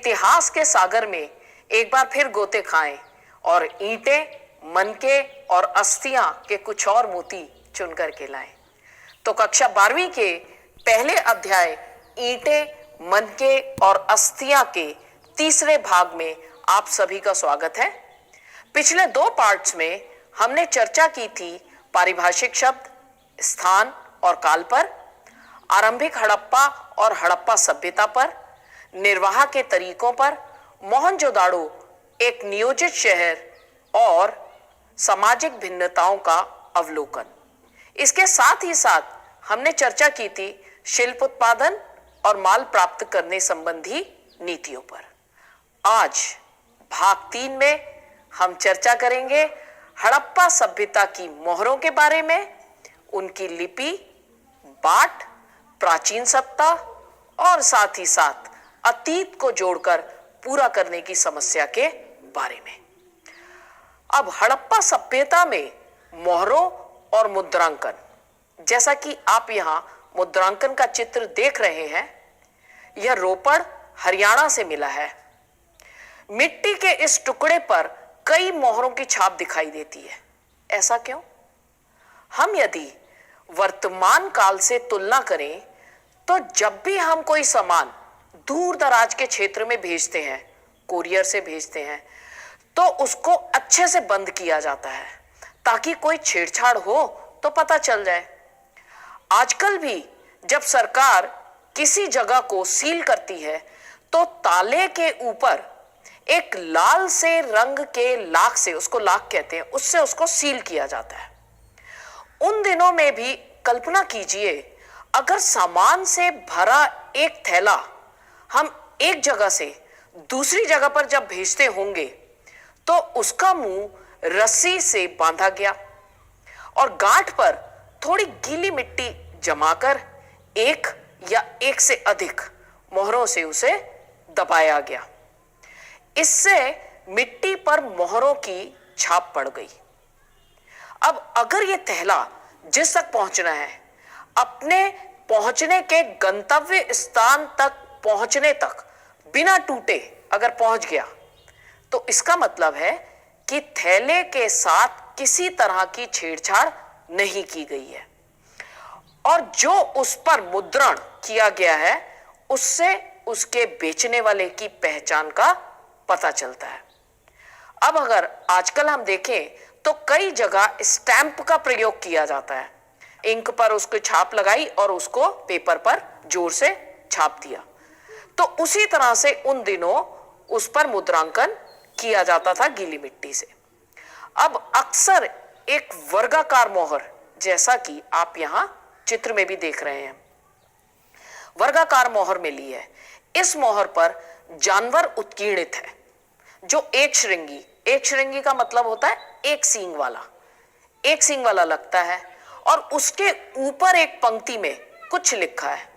इतिहास के सागर में एक बार फिर गोते खाएं और ईंटें, मनके और अस्थियां के कुछ और मोती चुन कर के लाएं। तो कक्षा 12वीं के पहले अध्याय ईंटें, मनके और अस्थियां के तीसरे भाग में आप सभी का स्वागत है। पिछले 2 पार्ट्स में हमने चर्चा की थी पारिभाषिक शब्द, स्थान और काल पर, आरंभिक हड़प्पा और हड़प्पा सभ्यता पर, निर्वाह के तरीकों पर, मोहनजोदाड़ो एक नियोजित शहर और सामाजिक भिन्नताओं का अवलोकन। इसके साथ ही साथ हमने चर्चा की थी शिल्प उत्पादन और माल प्राप्त करने संबंधी नीतियों पर। आज भाग 3 में हम चर्चा करेंगे हड़प्पा सभ्यता की मोहरों के बारे में, उनकी लिपि, बाट, प्राचीन सत्ता और साथ ही साथ अतीत को जोड़कर पूरा करने की समस्या के बारे में। अब हड़प्पा सभ्यता में मोहरों और मुद्रांकन, जैसा कि आप यहां मुद्रांकन का चित्र देख रहे हैं, यह रोपड़ हरियाणा से मिला है। मिट्टी के इस टुकड़े पर कई मोहरों की छाप दिखाई देती है। ऐसा क्यों? हम यदि वर्तमान काल से तुलना करें तो जब भी हम कोई सामान दूर दराज के क्षेत्र में भेजते हैं, कोरियर से भेजते हैं, तो उसको अच्छे से बंद किया जाता है ताकि कोई छेड़छाड़ हो तो पता चल जाए। आजकल भी जब सरकार किसी जगह को सील करती है तो ताले के ऊपर एक लाल से रंग के लाख से, उसको लाख कहते हैं, उससे उसको सील किया जाता है। उन दिनों में भी कल्पना कीजिए, अगर सामान से भरा एक थैला हम एक जगह से दूसरी जगह पर जब भेजते होंगे तो उसका मुंह रस्सी से बांधा गया और गांठ पर थोड़ी गीली मिट्टी जमाकर एक या एक से अधिक मोहरों से उसे दबाया गया। इससे मिट्टी पर मोहरों की छाप पड़ गई। अब अगर यह थैला जिस तक पहुंचना है, अपने पहुंचने के गंतव्य स्थान तक पहुंचने तक बिना टूटे अगर पहुंच गया, तो इसका मतलब है कि थैले के साथ किसी तरह की छेड़छाड़ नहीं की गई है और जो उस पर मुद्रण किया गया है उससे उसके बेचने वाले की पहचान का पता चलता है। अब अगर आजकल हम देखें तो कई जगह स्टैंप का प्रयोग किया जाता है। इंक पर उसको छाप लगाई और उसको पेपर पर जोर से छाप दिया। तो उसी तरह से उन दिनों उस पर मुद्रांकन किया जाता था गीली मिट्टी से। अब अक्सर एक वर्गाकार मोहर, जैसा कि आप यहां चित्र में भी देख रहे हैं, वर्गाकार मोहर मिली है। इस मोहर पर जानवर उत्कीर्णित है जो एक श्रृंगी का मतलब होता है एक सींग वाला लगता है और उसके ऊपर एक पंक्ति में कुछ लिखा है।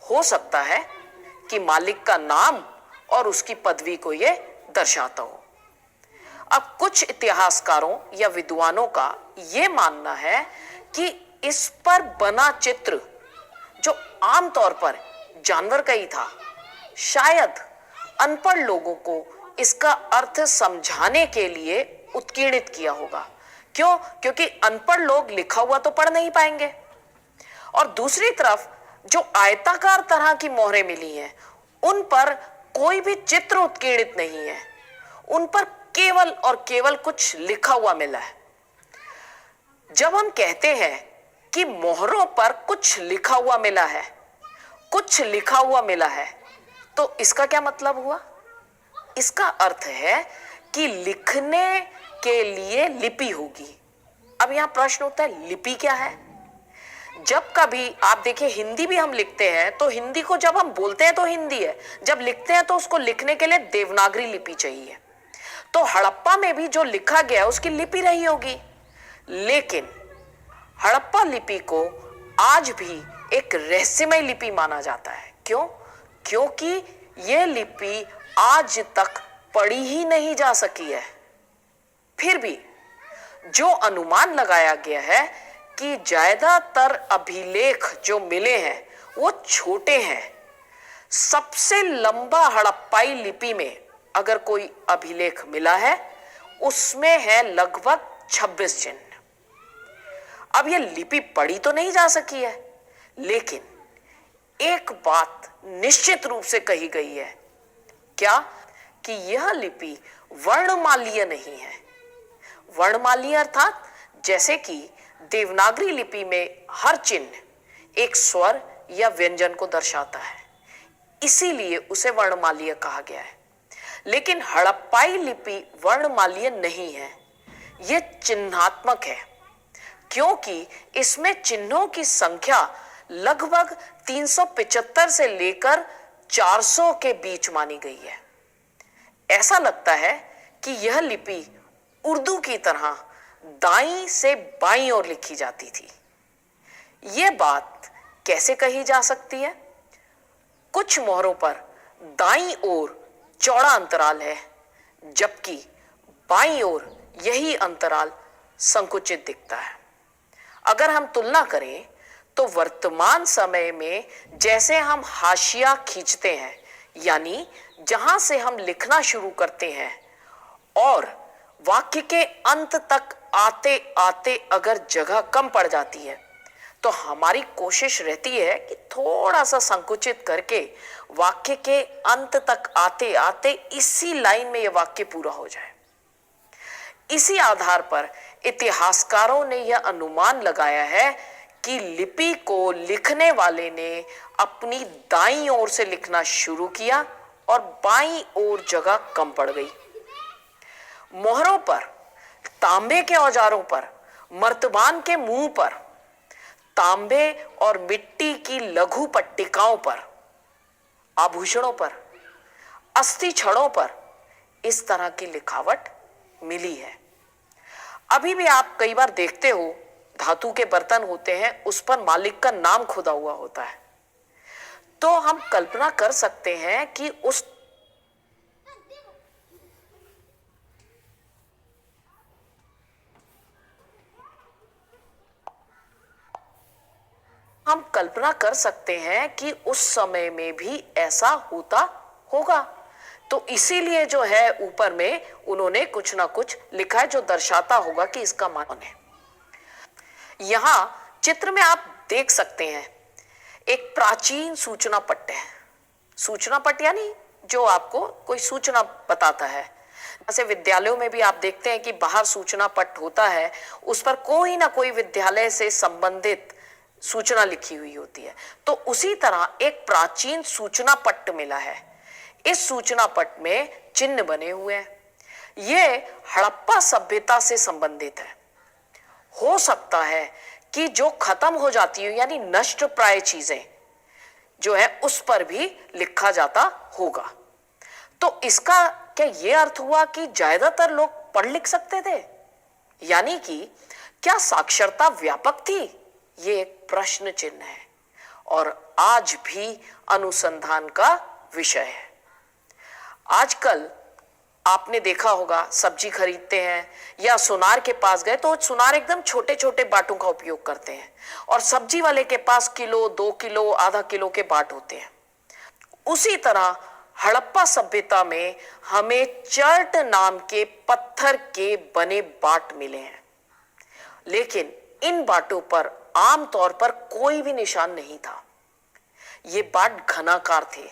हो सकता है कि मालिक का नाम और उसकी पदवी को यह दर्शाता हो। अब कुछ इतिहासकारों या विद्वानों का यह मानना है कि इस पर बना चित्र, जो आमतौर पर जानवर का ही था, शायद अनपढ़ लोगों को इसका अर्थ समझाने के लिए उत्कीर्णित किया होगा। क्यों? क्योंकि अनपढ़ लोग लिखा हुआ तो पढ़ नहीं पाएंगे। और दूसरी तरफ जो आयताकार तरह की मोहरें मिली हैं, उन पर कोई भी चित्र उत्कीर्णित नहीं है, उन पर केवल और केवल कुछ लिखा हुआ मिला है। जब हम कहते हैं कि मोहरों पर कुछ लिखा हुआ मिला है, तो इसका क्या मतलब हुआ? इसका अर्थ है कि लिखने के लिए लिपि होगी। अब यहां प्रश्न होता है, लिपि क्या है? जब कभी आप देखिए हिंदी भी हम लिखते हैं तो हिंदी को जब हम बोलते हैं तो हिंदी है, जब लिखते हैं तो उसको लिखने के लिए देवनागरी लिपि चाहिए। तो हड़प्पा में भी जो लिखा गया उसकी लिपि रही होगी, लेकिन हड़प्पा लिपि को आज भी एक रहस्यमय लिपि माना जाता है। क्यों? क्योंकि यह लिपि आज तक पढ़ी ही नहीं जा सकी है। फिर भी जो अनुमान लगाया गया है कि ज्यादातर अभिलेख जो मिले हैं वो छोटे हैं, सबसे लंबा हड़प्पाई लिपि में अगर कोई अभिलेख मिला है उसमें है लगभग 26 चिन्ह। अब यह लिपि पढ़ी तो नहीं जा सकी है, लेकिन एक बात निश्चित रूप से कही गई है, क्या कि यह लिपि वर्णमालीय नहीं है। वर्णमालीय अर्थात जैसे कि देवनागरी लिपि में हर चिन्ह एक स्वर या व्यंजन को दर्शाता है, इसीलिए उसे वर्णमालीय कहा गया है। लेकिन हड़प्पाई लिपि वर्णमालीय नहीं है, यह चिन्हात्मक है, क्योंकि इसमें चिन्हों की संख्या लगभग 375 से लेकर 400 के बीच मानी गई है। ऐसा लगता है कि यह लिपि उर्दू की तरह दाईं से बाईं ओर लिखी जाती थी। यह बात कैसे कही जा सकती है? कुछ मोहरों पर दाईं ओर चौड़ा अंतराल है, जबकि बाईं ओर यही अंतराल संकुचित दिखता है। अगर हम तुलना करें तो वर्तमान समय में जैसे हम हाशिया खींचते हैं, यानी जहां से हम लिखना शुरू करते हैं और वाक्य के अंत तक आते आते अगर जगह कम पड़ जाती है, तो हमारी कोशिश रहती है कि थोड़ा सा संकुचित करके वाक्य के अंत तक आते आते इसी लाइन में यह वाक्य पूरा हो जाए। इसी आधार पर इतिहासकारों ने यह अनुमान लगाया है कि लिपि को लिखने वाले ने अपनी दाईं ओर से लिखना शुरू किया और बाईं ओर जगह कम पड़ गई। मोहरों पर, तांबे के औजारों पर, मर्तबान के मुंह पर, तांबे और मिट्टी की लघु पट्टिकाओं पर, आभूषणों पर, अस्थि छड़ों पर इस तरह की लिखावट मिली है। अभी भी आप कई बार देखते हो, धातु के बर्तन होते हैं, उस पर मालिक का नाम खुदा हुआ होता है। तो हम कल्पना कर सकते हैं कि उस समय में भी ऐसा होता होगा। तो इसीलिए जो है ऊपर में उन्होंने कुछ ना कुछ लिखा है जो दर्शाता होगा कि इसका मान है। यहां चित्र में आप देख सकते हैं एक प्राचीन सूचना पट्ट है। सूचना पट्ट यानी जो आपको कोई सूचना बताता है। जैसे विद्यालयों में भी आप देखते हैं कि बाहर सूचना पट्ट होता है, उस पर कोई ना कोई विद्यालय से संबंधित सूचना लिखी हुई होती है। तो उसी तरह एक प्राचीन सूचना पट्ट मिला है। इस सूचना पट्ट में चिन्ह बने हुए हैं। यह हड़प्पा सभ्यता से संबंधित है। हो सकता है कि जो खत्म हो जाती है यानी नष्ट प्राय चीजें जो है उस पर भी लिखा जाता होगा। तो इसका क्या यह अर्थ हुआ कि ज्यादातर लोग पढ़ लिख सकते थे, यानी कि क्या साक्षरता व्यापक थी? ये एक प्रश्न चिन्ह है और आज भी अनुसंधान का विषय है। आजकल आपने देखा होगा, सब्जी खरीदते हैं या सुनार के पास गए तो सुनार एकदम छोटे छोटे बाटों का उपयोग करते हैं और सब्जी वाले के पास किलो, 2 किलो, आधा किलो के बाट होते हैं। उसी तरह हड़प्पा सभ्यता में हमें चर्ट नाम के पत्थर के बने बाट मिले हैं, लेकिन इन बाटों पर आमतौर पर कोई भी निशान नहीं था। ये बाट घनाकार थे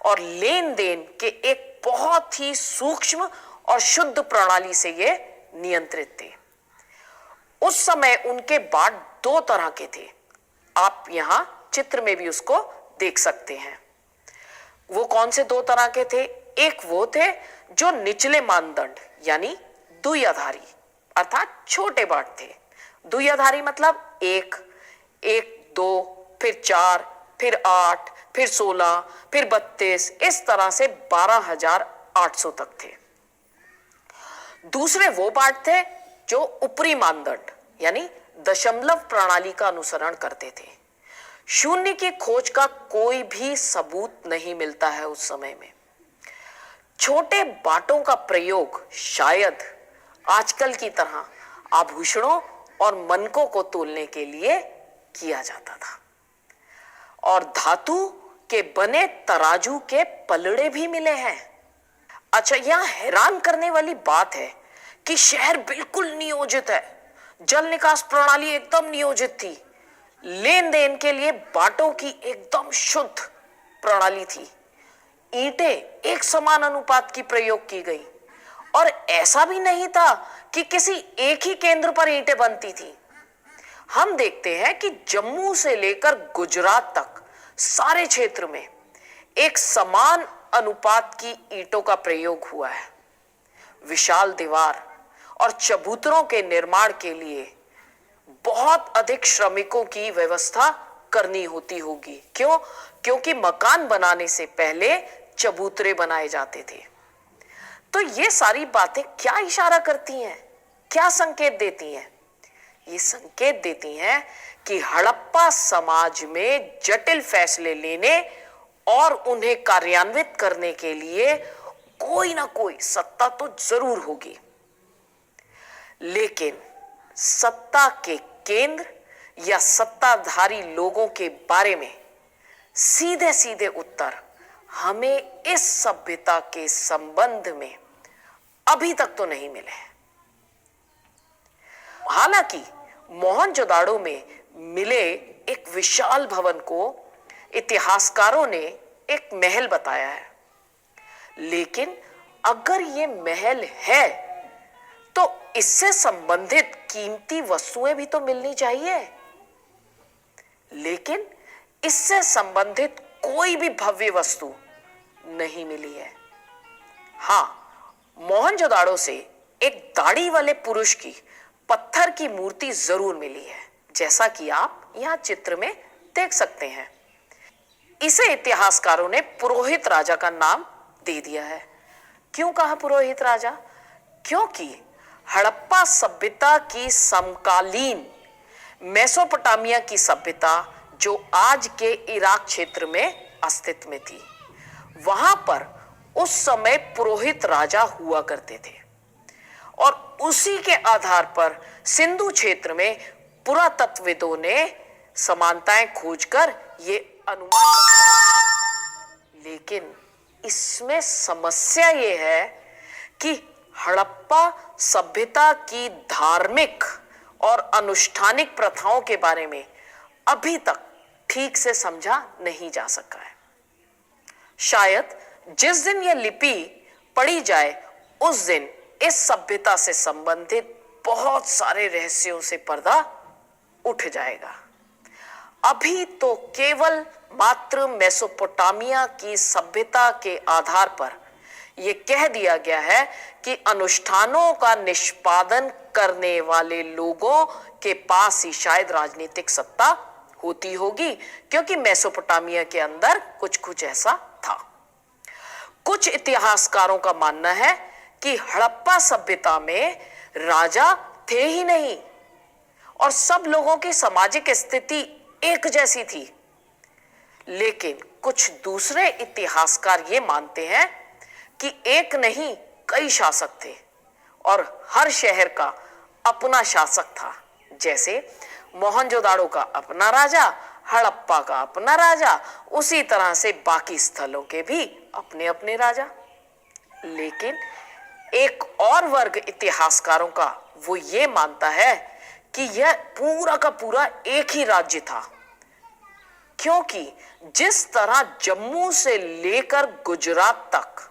और लेन देन के एक बहुत ही सूक्ष्म और शुद्ध प्रणाली से ये नियंत्रित थे। उस समय उनके बाट 2 तरह के थे। आप यहां चित्र में भी उसको देख सकते हैं। वो कौन से 2 तरह के थे? एक वो थे जो निचले मानदंड यानी द्विआधारी अर्थात छोटे बाट थे। द्विआधारी मतलब 1, 1, 2, फिर 4, फिर 8, फिर 16, फिर 32, इस तरह से 12,800 तक थे। दूसरे वो बाट थे जो ऊपरी मानदंड यानी दशमलव प्रणाली का अनुसरण करते थे। शून्य की खोज का कोई भी सबूत नहीं मिलता है उस समय में। छोटे बाटों का प्रयोग शायद आजकल की तरह आभूषणों और मनकों को तोलने के लिए किया जाता था और धातु के बने तराजू के पलड़े भी मिले हैं। अच्छा, यहां हैरान करने वाली बात है कि शहर बिल्कुल नियोजित है, जल निकास प्रणाली एकदम नियोजित थी, लेन देन के लिए बाटों की एकदम शुद्ध प्रणाली थी, ईंटें एक समान अनुपात की प्रयोग की गई और ऐसा भी नहीं था कि किसी एक ही केंद्र पर ईंटें बनती थी। हम देखते हैं कि जम्मू से लेकर गुजरात तक सारे क्षेत्र में एक समान अनुपात की ईंटों का प्रयोग हुआ है। विशाल दीवार और चबूतरों के निर्माण के लिए बहुत अधिक श्रमिकों की व्यवस्था करनी होती होगी। क्यों? क्योंकि मकान बनाने से पहले चबूतरे बनाए जाते थे। तो ये सारी बातें क्या इशारा करती हैं, क्या संकेत देती हैं? ये संकेत देती हैं कि हड़प्पा समाज में जटिल फैसले लेने और उन्हें कार्यान्वित करने के लिए कोई ना कोई सत्ता तो जरूर होगी, लेकिन सत्ता के केंद्र या सत्ताधारी लोगों के बारे में सीधे सीधे उत्तर हमें इस सभ्यता के संबंध में अभी तक तो नहीं मिले हैं। हालांकि मोहनजोदाड़ो में मिले एक विशाल भवन को इतिहासकारों ने एक महल बताया है, लेकिन अगर ये महल है तो इससे संबंधित कीमती वस्तुएं भी तो मिलनी चाहिए, लेकिन इससे संबंधित कोई भी भव्य वस्तु नहीं मिली है। हां, मोहनजोदाड़ो से एक दाढ़ी वाले पुरुष की पत्थर की मूर्ति जरूर मिली है, जैसा कि आप यहां चित्र में देख सकते हैं। इसे इतिहासकारों ने पुरोहित राजा का नाम दे दिया है। क्यों कहा पुरोहित राजा? क्योंकि हड़प्पा सभ्यता की समकालीन मेसोपोटामिया की सभ्यता जो आज के इराक क्षेत्र में अस्तित्व में थी, वहां पर उस समय पुरोहित राजा हुआ करते थे और उसी के आधार पर सिंधु क्षेत्र में पुरातत्वविदों ने समानताएं खोजकर ये अनुमान लगाया। लेकिन इसमें समस्या ये है कि हड़प्पा सभ्यता की धार्मिक और अनुष्ठानिक प्रथाओं के बारे में अभी तक ठीक से समझा नहीं जा सका है। शायद जिस दिन यह लिपि पढ़ी जाए उस दिन इस सभ्यता से संबंधित बहुत सारे रहस्यों से पर्दा उठ जाएगा। अभी तो केवल मात्र मेसोपोटामिया की सभ्यता के आधार पर यह कह दिया गया है कि अनुष्ठानों का निष्पादन करने वाले लोगों के पास ही शायद राजनीतिक सत्ता होती होगी, क्योंकि मेसोपोटामिया के अंदर कुछ कुछ ऐसा था। कुछ इतिहासकारों का मानना है कि हड़प्पा सभ्यता में राजा थे ही नहीं और सब लोगों की सामाजिक स्थिति एक जैसी थी। लेकिन कुछ दूसरे इतिहासकार ये मानते हैं कि एक नहीं कई शासक थे और हर शहर का अपना शासक था। जैसे मोहनजोदाड़ो का अपना राजा, हड़प्पा का अपना राजा, उसी तरह से बाकी स्थलों के भी अपने अपने राजा। लेकिन एक और वर्ग इतिहासकारों का वो ये मानता है कि यह पूरा का पूरा एक ही राज्य था, क्योंकि जिस तरह जम्मू से लेकर गुजरात तक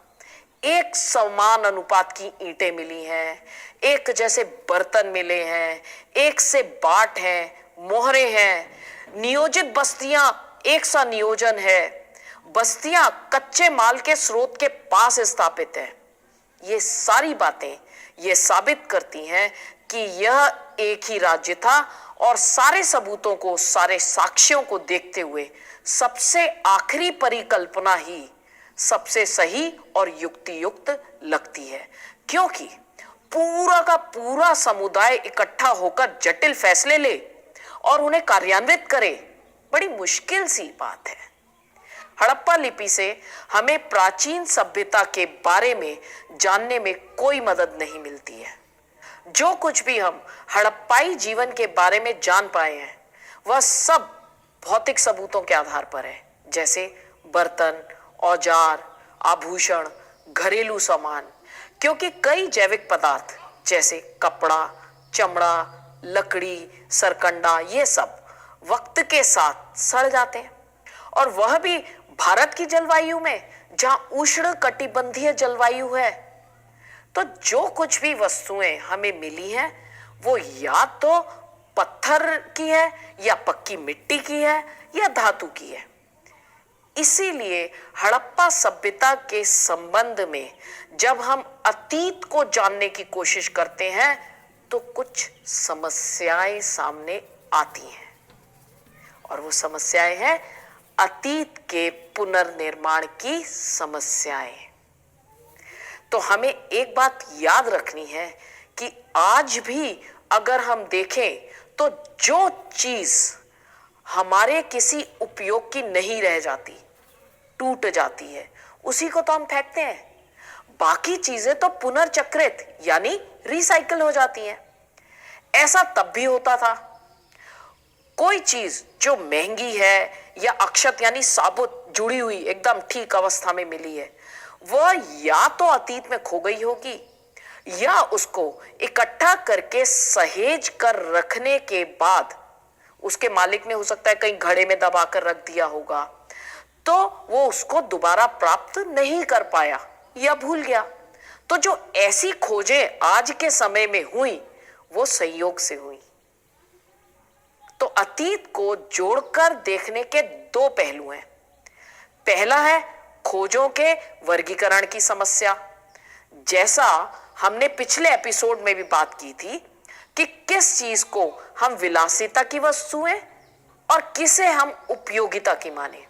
एक समान अनुपात की ईंटें मिली हैं, एक जैसे बर्तन मिले हैं, एक से बाट हैं, मोहरे हैं, नियोजित बस्तियां एक सा नियोजन है, बस्तियां कच्चे माल के स्रोत के पास स्थापित है। ये सारी बातें ये साबित करती हैं कि यह एक ही राज्य था और सारे सबूतों को, सारे साक्ष्यों को देखते हुए सबसे आखिरी परिकल्पना ही सबसे सही और युक्ति युक्त लगती है, क्योंकि पूरा का पूरा समुदाय इकट्ठा होकर जटिल फैसले ले और उन्हें कार्यान्वित करे, बड़ी मुश्किल सी बात है। हड़प्पा लिपि से हमें प्राचीन सभ्यता के बारे में जानने में कोई मदद नहीं मिलती है। जो कुछ भी हम हड़प्पाई जीवन के बारे में जान पाए हैं वह सब भौतिक सबूतों के आधार पर है, जैसे बर्तन, औजार, आभूषण, घरेलू सामान, क्योंकि कई जैविक पदार्थ जैसे कपड़ा, चमड़ा, लकड़ी, सरकंडा, ये सब वक्त के साथ सड़ जाते हैं। और वह भी भारत की जलवायु में, जहां उष्ण कटिबंधीय जलवायु है। तो जो कुछ भी वस्तुएं हमें मिली हैं वो या तो पत्थर की है, या पक्की मिट्टी की है, या धातु की है। इसीलिए हड़प्पा सभ्यता के संबंध में जब हम अतीत को जानने की कोशिश करते हैं तो कुछ समस्याएं सामने आती हैं, और वो समस्याएं हैं अतीत के पुनर्निर्माण की समस्याएं। तो हमें एक बात याद रखनी है कि आज भी अगर हम देखें तो जो चीज हमारे किसी उपयोग की नहीं रह जाती, टूट जाती है, उसी को तो हम फेंकते हैं। बाकी चीजें तो पुनर्चक्रित यानी रिसाइकल हो जाती हैं। ऐसा तब भी होता था। कोई चीज जो महंगी है या अक्षत यानी साबुत जुड़ी हुई एकदम ठीक अवस्था में मिली है, वह या तो अतीत में खो गई होगी, या उसको इकट्ठा करके सहेज कर रखने के बाद उसके मालिक ने हो सकता है कहीं घड़े में दबाकर रख दिया होगा, तो वो उसको दोबारा प्राप्त नहीं कर पाया या भूल गया। तो जो ऐसी खोजें आज के समय में हुई वो संयोग से हुई। तो अतीत को जोड़कर देखने के दो पहलू हैं। पहला है खोजों के वर्गीकरण की समस्या, जैसा हमने पिछले एपिसोड में भी बात की थी कि किस चीज को हम विलासिता की वस्तुएं और किसे हम उपयोगिता की माने।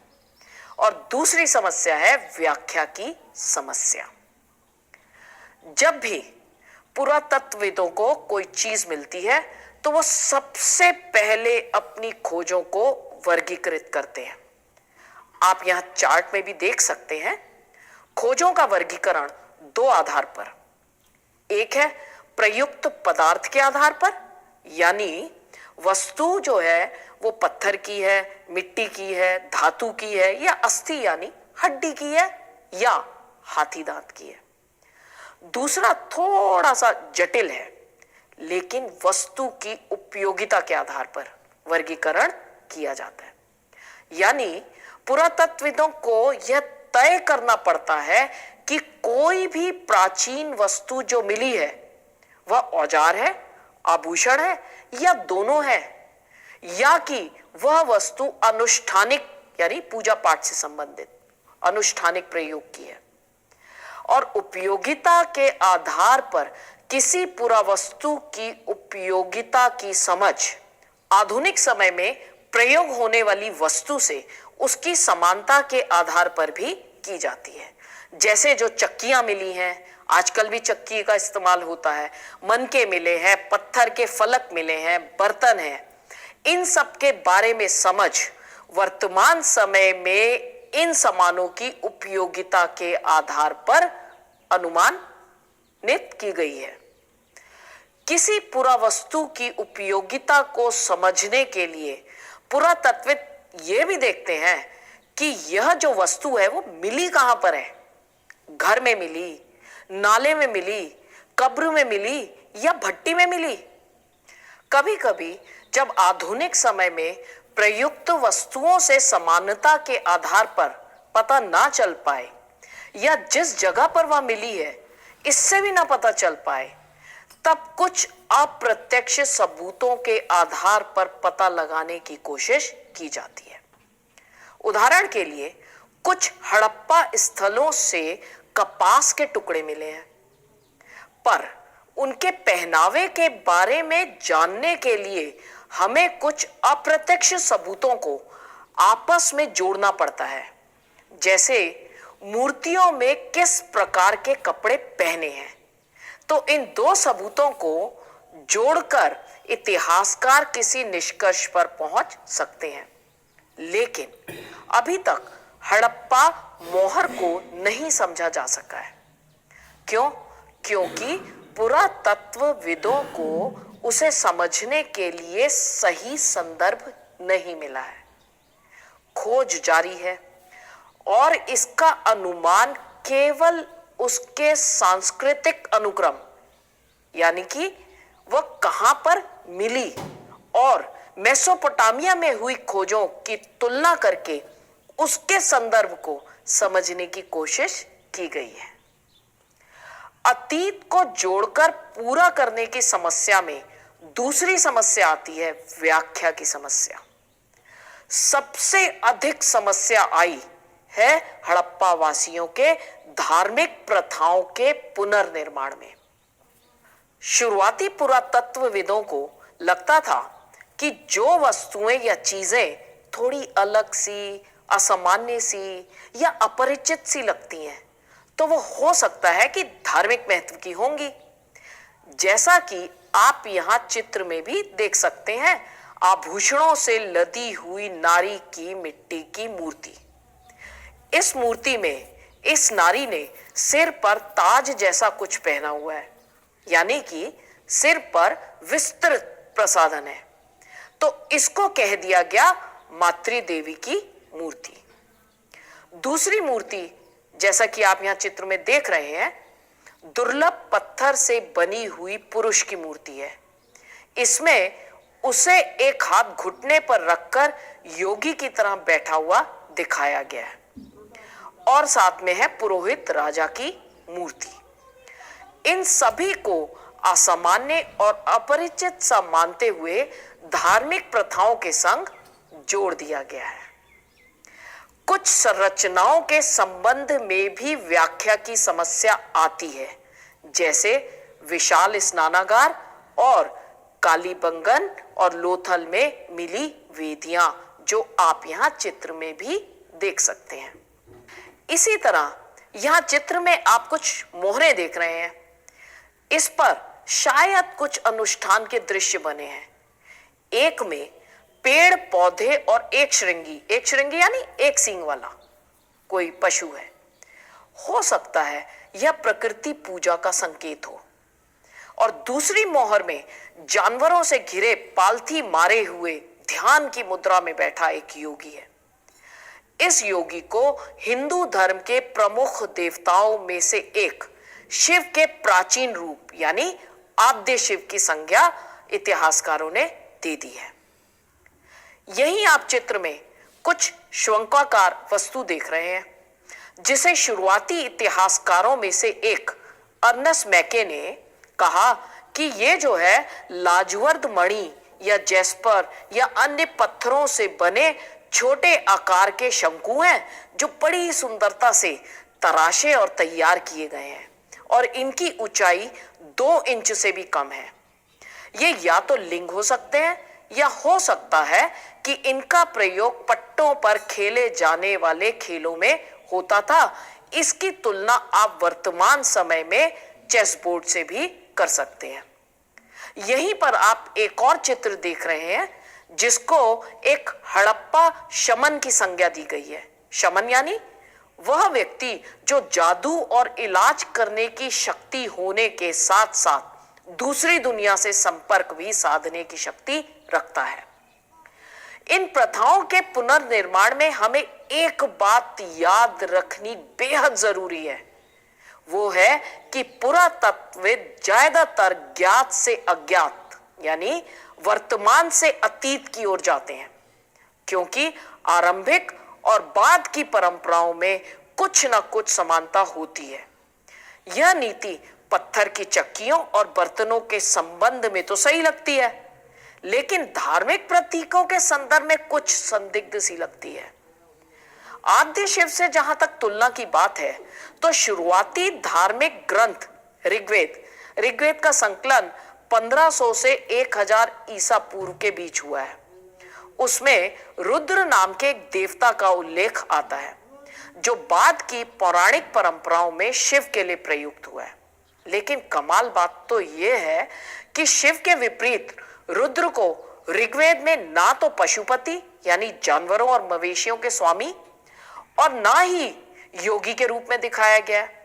और दूसरी समस्या है व्याख्या की समस्या। जब भी पुरातत्वविदों को कोई चीज मिलती है तो वो सबसे पहले अपनी खोजों को वर्गीकृत करते हैं। आप यहां चार्ट में भी देख सकते हैं खोजों का वर्गीकरण दो आधार पर। एक है प्रयुक्त पदार्थ के आधार पर, यानी वस्तु जो है वो पत्थर की है, मिट्टी की है, धातु की है, या अस्थि यानी हड्डी की है, या हाथी दांत की है। दूसरा थोड़ा सा जटिल है, लेकिन वस्तु की उपयोगिता के आधार पर वर्गीकरण किया जाता है। यानी पुरातत्वविदों को यह तय करना पड़ता है कि कोई भी प्राचीन वस्तु जो मिली है वह औजार है, आभूषण है, या दोनों है, या कि वह वस्तु अनुष्ठानिक यानी पूजा पाठ से संबंधित अनुष्ठानिक प्रयोग की है। और उपयोगिता के आधार पर किसी पुरावस्तु की उपयोगिता की समझ आधुनिक समय में प्रयोग होने वाली वस्तु से उसकी समानता के आधार पर भी की जाती है। जैसे जो चक्कियां मिली हैं, आजकल भी चक्की का इस्तेमाल होता है, मनके मिले हैं, पत्थर के फलक मिले हैं, बर्तन हैं, इन सब के बारे में समझ वर्तमान समय में इन सामानों की उपयोगिता के आधार पर अनुमानित की गई है। किसी पुरावस्तु की उपयोगिता को समझने के लिए पुरातत्वविद ये भी देखते हैं कि यह जो वस्तु है वो मिली कहां पर है। घर में मिली, नाले में मिली, कब्र में मिली, या भट्टी में मिली। कभी कभी जब आधुनिक समय में प्रयुक्त वस्तुओं से समानता के आधार पर पता ना चल पाए, या जिस जगह पर वह मिली है इससे भी ना पता चल पाए, तब कुछ अप्रत्यक्ष सबूतों के आधार पर पता लगाने की कोशिश की जाती है। उदाहरण के लिए कुछ हड़प्पा स्थलों से कपास के टुकड़े मिले हैं, पर उनके पहनावे के बारे में जानने के लिए हमें कुछ अप्रत्यक्ष सबूतों को आपस में जोड़ना पड़ता है। जैसे मूर्तियों में किस प्रकार के कपड़े पहने हैं, तो इन दो सबूतों को जोड़कर इतिहासकार किसी निष्कर्ष पर पहुंच सकते हैं। लेकिन अभी तक हड़प्पा मोहर को नहीं समझा जा सका है। क्यों? क्योंकि पुरातत्वविदों को उसे समझने के लिए सही संदर्भ नहीं मिला है। खोज जारी है और इसका अनुमान केवल उसके सांस्कृतिक अनुक्रम यानी कि वह कहां पर मिली और मेसोपोटामिया में हुई खोजों की तुलना करके उसके संदर्भ को समझने की कोशिश की गई है। अतीत को जोड़कर पूरा करने की समस्या में दूसरी समस्या आती है व्याख्या की समस्या। सबसे अधिक समस्या आई है हड़प्पा वासियों के धार्मिक प्रथाओं के पुनर्निर्माण में। शुरुआती पुरातत्वविदों को लगता था कि जो वस्तुएं या चीजें थोड़ी अलग सी, असामान्य सी या अपरिचित सी लगती हैं तो वो हो सकता है कि धार्मिक महत्व की होंगी। जैसा कि आप यहां चित्र में भी देख सकते हैं, आभूषणों से लदी हुई नारी की मिट्टी की मूर्ति। इस मूर्ति में इस नारी ने सिर पर ताज जैसा कुछ पहना हुआ है, यानी कि सिर पर विस्तृत प्रसाधन है, तो इसको कह दिया गया मातृ देवी की मूर्ति। दूसरी मूर्ति, जैसा कि आप यहां चित्र में देख रहे हैं, दुर्लभ पत्थर से बनी हुई पुरुष की मूर्ति है। इसमें उसे एक हाथ घुटने पर रखकर योगी की तरह बैठा हुआ दिखाया गया है और साथ में है पुरोहित राजा की मूर्ति। इन सभी को असामान्य और अपरिचित सा मानते हुए धार्मिक प्रथाओं के संग जोड़ दिया गया है। कुछ संरचनाओं के संबंध में भी व्याख्या की समस्या आती है, जैसे विशाल स्नानागार और कालीबंगन और लोथल में मिली वेदियां, जो आप यहां चित्र में भी देख सकते हैं। इसी तरह यहां चित्र में आप कुछ मोहरें देख रहे हैं। इस पर शायद कुछ अनुष्ठान के दृश्य बने हैं। एक में पेड़ पौधे और एक श्रृंगी यानी एक सींग वाला कोई पशु है। हो सकता है यह प्रकृति पूजा का संकेत हो। और दूसरी मोहर में जानवरों से घिरे पालथी मारे हुए ध्यान की मुद्रा में बैठा एक योगी है। इस योगी को हिंदू धर्म के प्रमुख देवताओं में से एक शिव के प्राचीन रूप यानी आद्य शिव की संज्ञा इतिहासकारों ने दे दी है। यहीं आप चित्र में कुछ शंक्वाकार वस्तु देख रहे हैं, जिसे शुरुआती इतिहासकारों में से एक अर्नस्ट मैके ने कहा कि ये जो है लाजवर्द मणि या जैस्पर या अन्य पत्थरों से बने छोटे आकार के शंकु हैं, जो बड़ी सुंदरता से तराशे और तैयार किए गए हैं और इनकी ऊंचाई 2 इंच से भी कम है। ये या तो लिंग हो सकते हैं या हो सकता है कि इनका प्रयोग पट्टों पर खेले जाने वाले खेलों में होता था। इसकी तुलना आप वर्तमान समय में चेस बोर्ड से भी कर सकते हैं। यहीं पर आप एक और चित्र देख रहे हैं, जिसको एक हड़प्पा शमन की संज्ञा दी गई है। शमन यानी वह व्यक्ति जो जादू और इलाज करने की शक्ति होने के साथ साथ दूसरी दुनिया से संपर्क भी साधने की शक्ति रखता है। इन प्रथाओं के पुनर्निर्माण में हमें एक बात याद रखनी बेहद जरूरी है। वो है कि पुरातत्वविद ज्यादातर ज्ञात से अज्ञात यानी वर्तमान से अतीत की ओर जाते हैं, क्योंकि आरंभिक और बाद की परंपराओं में कुछ न कुछ समानता होती है। यह नीति पत्थर की चक्कियों और बर्तनों के संबंध में तो सही लगती है, लेकिन धार्मिक प्रतीकों के संदर्भ में कुछ संदिग्ध सी लगती है। आद्य शिव से जहां तक तुलना की बात है, तो शुरुआती धार्मिक ग्रंथ ऋग्वेद का संकलन 1500 से 1000 ईसा पूर्व के बीच हुआ है। उसमें रुद्र नाम के एक देवता का उल्लेख आता है, जो बाद की पौराणिक परंपराओं में शिव के लिए प्रयुक्त हुआ है। लेकिन कमाल बात तो यह है कि शिव के विपरीत रुद्र को ऋग्वेद में ना तो पशुपति यानी जानवरों और मवेशियों के स्वामी और ना ही योगी के रूप में दिखाया गया है।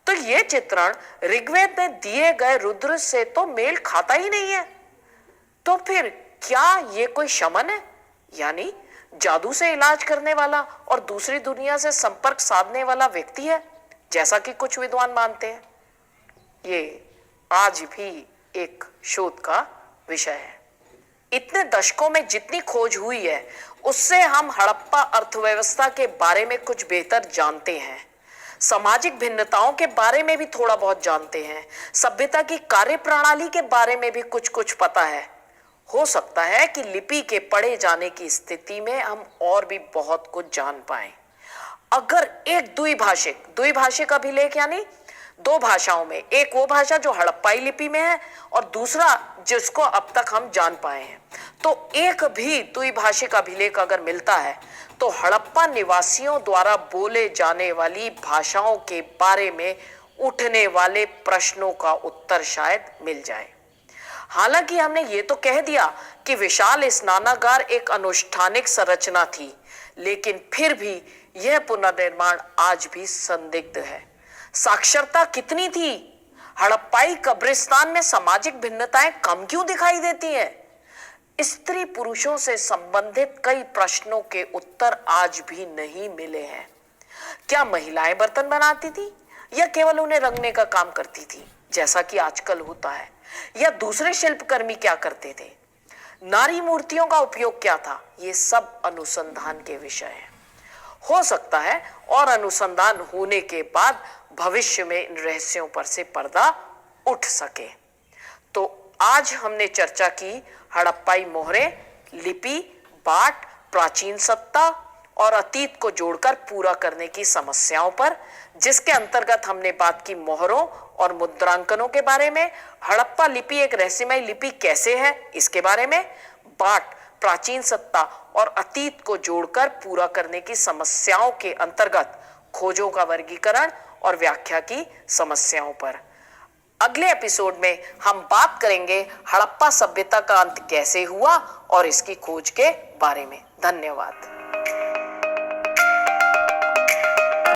तो यह चित्रण ऋग्वेद में दिए गए रुद्र से तो मेल खाता ही नहीं है। तो फिर क्या यह कोई शमन है, यानी जादू से इलाज करने वाला और दूसरी दुनिया से संपर्क साधने वाला व्यक्ति है, जैसा कि कुछ विद्वान मानते हैं। ये आज भी एक शोध का विषय है। इतने दशकों में जितनी खोज हुई है, उससे हम हड़प्पा अर्थव्यवस्था के बारे में कुछ बेहतर जानते हैं, सामाजिक भिन्नताओं के बारे में भी थोड़ा बहुत जानते हैं, सभ्यता की कार्यप्रणाली के बारे में भी कुछ कुछ पता है। हो सकता है कि लिपि के पढ़े जाने की स्थिति में हम और भी बहुत कुछ जान पाएं। अगर एक द्विभाषिक अभिलेख यानी दो भाषाओं में, एक वो भाषा जो हड़प्पाई लिपि में है और दूसरा जिसको अब तक हम जान पाए हैं, तो एक भी द्विभाषिक अभिलेख अगर मिलता है तो हड़प्पा निवासियों द्वारा बोले जाने वाली भाषाओं के बारे में उठने वाले प्रश्नों का उत्तर शायद मिल जाए। हालांकि हमने ये तो कह दिया कि विशाल स्नानागार एक अनुष्ठानिक संरचना थी, लेकिन फिर भी यह पुनर्निर्माण आज भी संदिग्ध है। साक्षरता कितनी थी? हड़प्पाई कब्रिस्तान में सामाजिक भिन्नताएं कम क्यों दिखाई देती हैं? स्त्री पुरुषों से संबंधित कई प्रश्नों के उत्तर आज भी नहीं मिले हैं। क्या महिलाएं बर्तन बनाती थी या केवल उन्हें रंगने का काम करती थी, जैसा कि आजकल होता है? या दूसरे शिल्पकर्मी क्या करते थे? नारी मूर्तियों का उपयोग क्या था? ये सब अनुसंधान के विषय हैं। हो सकता है और अनुसंधान होने के बाद भविष्य में इन रहस्यों पर से पर्दा उठ सके। तो आज हमने चर्चा की हड़प्पाई मोहरें, लिपि, बाट, प्राचीन सत्ता और अतीत को जोड़कर पूरा करने की समस्याओं पर, जिसके अंतर्गत हमने बात की मोहरों और मुद्रांकनों के बारे में, हड़प्पा लिपि एक रहस्यमय लिपि कैसे है इसके बारे में, बाट, प्राचीन सत्ता और अतीत को जोड़कर पूरा करने की समस्याओं के अंतर्गत खोजों का वर्गीकरण और व्याख्या की समस्याओं पर। अगले एपिसोड में हम बात करेंगे हड़प्पा सभ्यता का अंत कैसे हुआ और इसकी खोज के बारे में। धन्यवाद।